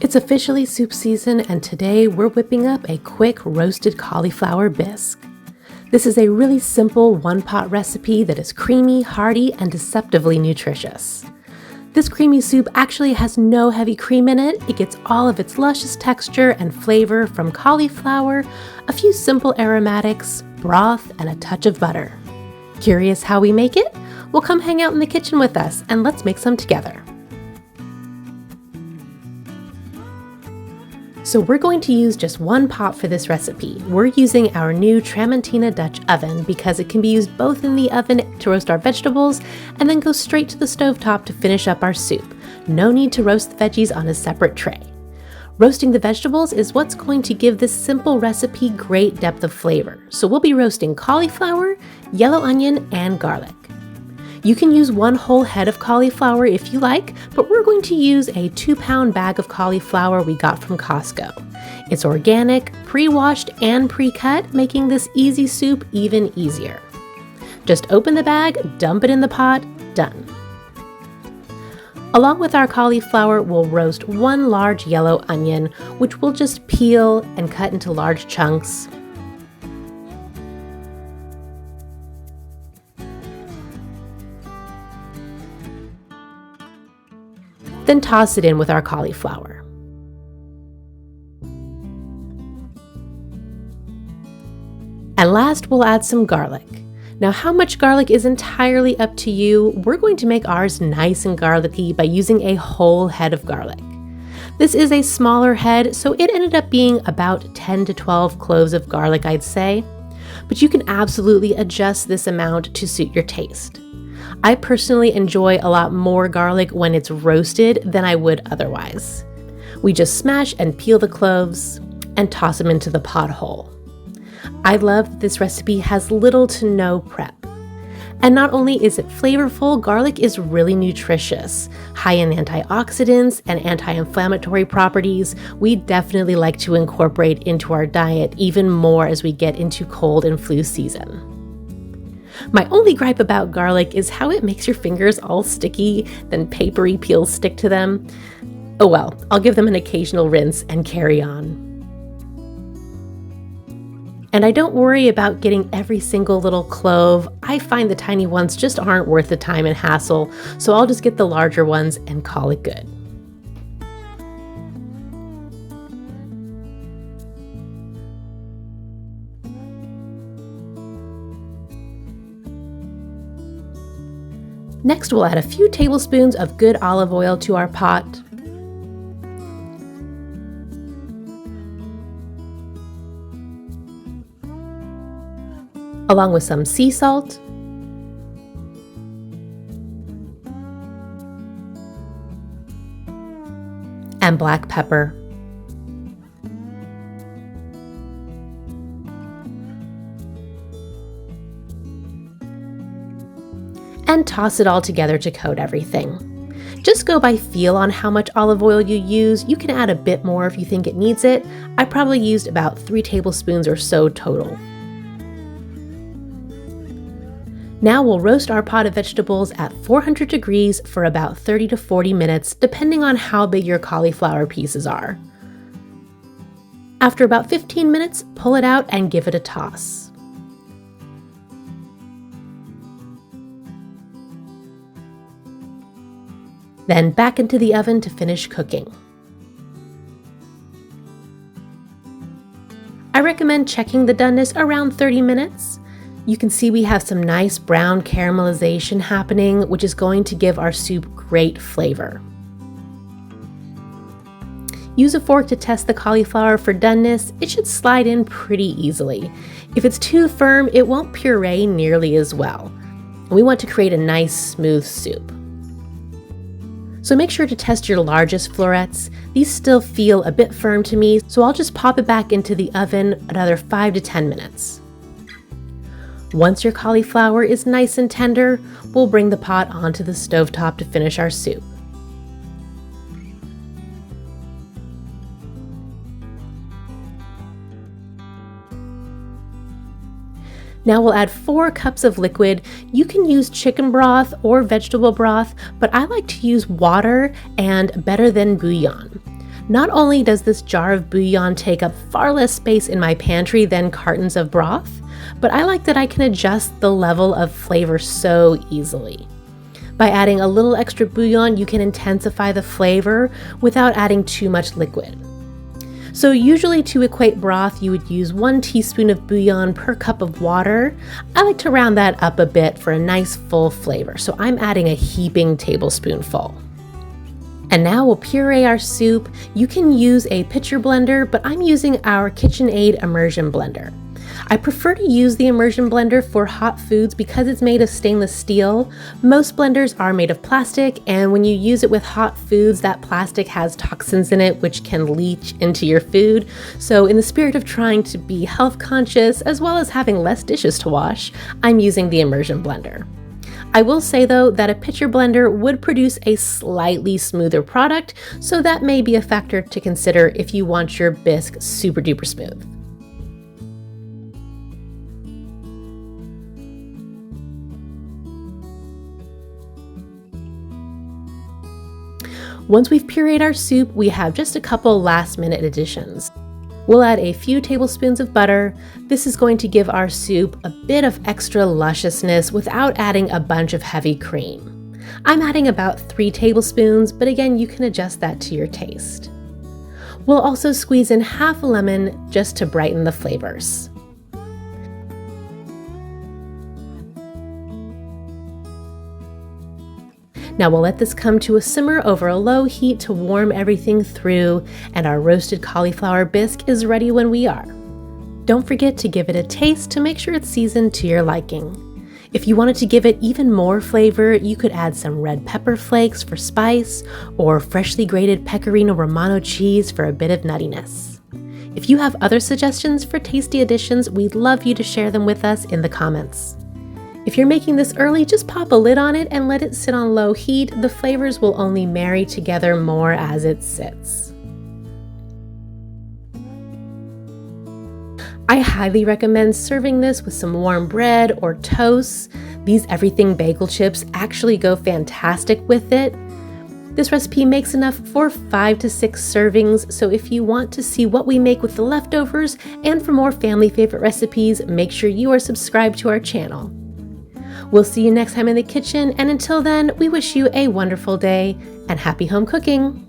It's officially soup season, and today we're whipping up a quick roasted cauliflower bisque. This is a really simple one-pot recipe that is creamy, hearty, and deceptively nutritious. This creamy soup actually has no heavy cream in it. It gets all of its luscious texture and flavor from cauliflower, a few simple aromatics, broth, and a touch of butter. Curious how we make it? Well, come hang out in the kitchen with us and let's make some together. So we're going to use just one pot for this recipe. We're using our new Tramontina Dutch oven because it can be used both in the oven to roast our vegetables and then go straight to the stovetop to finish up our soup. No need to roast the veggies on a separate tray. Roasting the vegetables is what's going to give this simple recipe great depth of flavor. So we'll be roasting cauliflower, yellow onion, and garlic. You can use one whole head of cauliflower if you like, but we're going to use a 2-pound bag of cauliflower we got from Costco. It's organic, pre-washed, and pre-cut, making this easy soup even easier. Just open the bag, dump it in the pot, done. Along with our cauliflower, we'll roast one large yellow onion, which we'll just peel and cut into large chunks. Then toss it in with our cauliflower. And last, we'll add some garlic. Now, how much garlic is entirely up to you. We're going to make ours nice and garlicky by using a whole head of garlic. This is a smaller head, so it ended up being about 10 to 12 cloves of garlic, I'd say. But you can absolutely adjust this amount to suit your taste. I personally enjoy a lot more garlic when it's roasted than I would otherwise. We just smash and peel the cloves and toss them into the pot whole. I love that this recipe has little to no prep. And not only is it flavorful, garlic is really nutritious. High in antioxidants and anti-inflammatory properties, we definitely like to incorporate into our diet even more as we get into cold and flu season. My only gripe about garlic is how it makes your fingers all sticky, then papery peels stick to them. Oh well, I'll give them an occasional rinse and carry on. And I don't worry about getting every single little clove. I find the tiny ones just aren't worth the time and hassle, so I'll just get the larger ones and call it good. Next, we'll add a few tablespoons of good olive oil to our pot. Along with some sea salt, and black pepper. And toss it all together to coat everything. Just go by feel on how much olive oil you use. You can add a bit more if you think it needs it. I probably used about 3 tablespoons or so total. Now we'll roast our pot of vegetables at 400 degrees for about 30 to 40 minutes, depending on how big your cauliflower pieces are. After about 15 minutes, pull it out and give it a toss. Then back into the oven to finish cooking. I recommend checking the doneness around 30 minutes. You can see we have some nice brown caramelization happening, which is going to give our soup great flavor. Use a fork to test the cauliflower for doneness. It should slide in pretty easily. If it's too firm, it won't puree nearly as well. We want to create a nice, smooth soup. So make sure to test your largest florets. These still feel a bit firm to me, so I'll just pop it back into the oven another 5 to 10 minutes. Once your cauliflower is nice and tender, we'll bring the pot onto the stovetop to finish our soup. Now we'll add 4 cups of liquid. You can use chicken broth or vegetable broth, but I like to use water and better than bouillon. Not only does this jar of bouillon take up far less space in my pantry than cartons of broth, but I like that I can adjust the level of flavor so easily. By adding a little extra bouillon, you can intensify the flavor without adding too much liquid. So usually to equate broth, you would use 1 teaspoon of bouillon per cup of water. I like to round that up a bit for a nice full flavor, so I'm adding a heaping tablespoonful. And now we'll puree our soup. You can use a pitcher blender, but I'm using our KitchenAid immersion blender. I prefer to use the immersion blender for hot foods because it's made of stainless steel. Most blenders are made of plastic, and when you use it with hot foods, that plastic has toxins in it which can leach into your food. So in the spirit of trying to be health conscious as well as having less dishes to wash, I'm using the immersion blender. I will say though that a pitcher blender would produce a slightly smoother product, so that may be a factor to consider if you want your bisque super duper smooth. Once we've pureed our soup, we have just a couple last-minute additions. We'll add a few tablespoons of butter. This is going to give our soup a bit of extra lusciousness without adding a bunch of heavy cream. I'm adding about 3 tablespoons, but again, you can adjust that to your taste. We'll also squeeze in half a lemon just to brighten the flavors. Now we'll let this come to a simmer over a low heat to warm everything through, and our roasted cauliflower bisque is ready when we are. Don't forget to give it a taste to make sure it's seasoned to your liking. If you wanted to give it even more flavor, you could add some red pepper flakes for spice, or freshly grated pecorino romano cheese for a bit of nuttiness. If you have other suggestions for tasty additions, we'd love you to share them with us in the comments. If you're making this early, just pop a lid on it and let it sit on low heat. The flavors will only marry together more as it sits. I highly recommend serving this with some warm bread or toast. These everything bagel chips actually go fantastic with it. This recipe makes enough for 5 to 6 servings, so if you want to see what we make with the leftovers and for more family favorite recipes, make sure you are subscribed to our channel. We'll see you next time in the kitchen, and until then, we wish you a wonderful day and happy home cooking!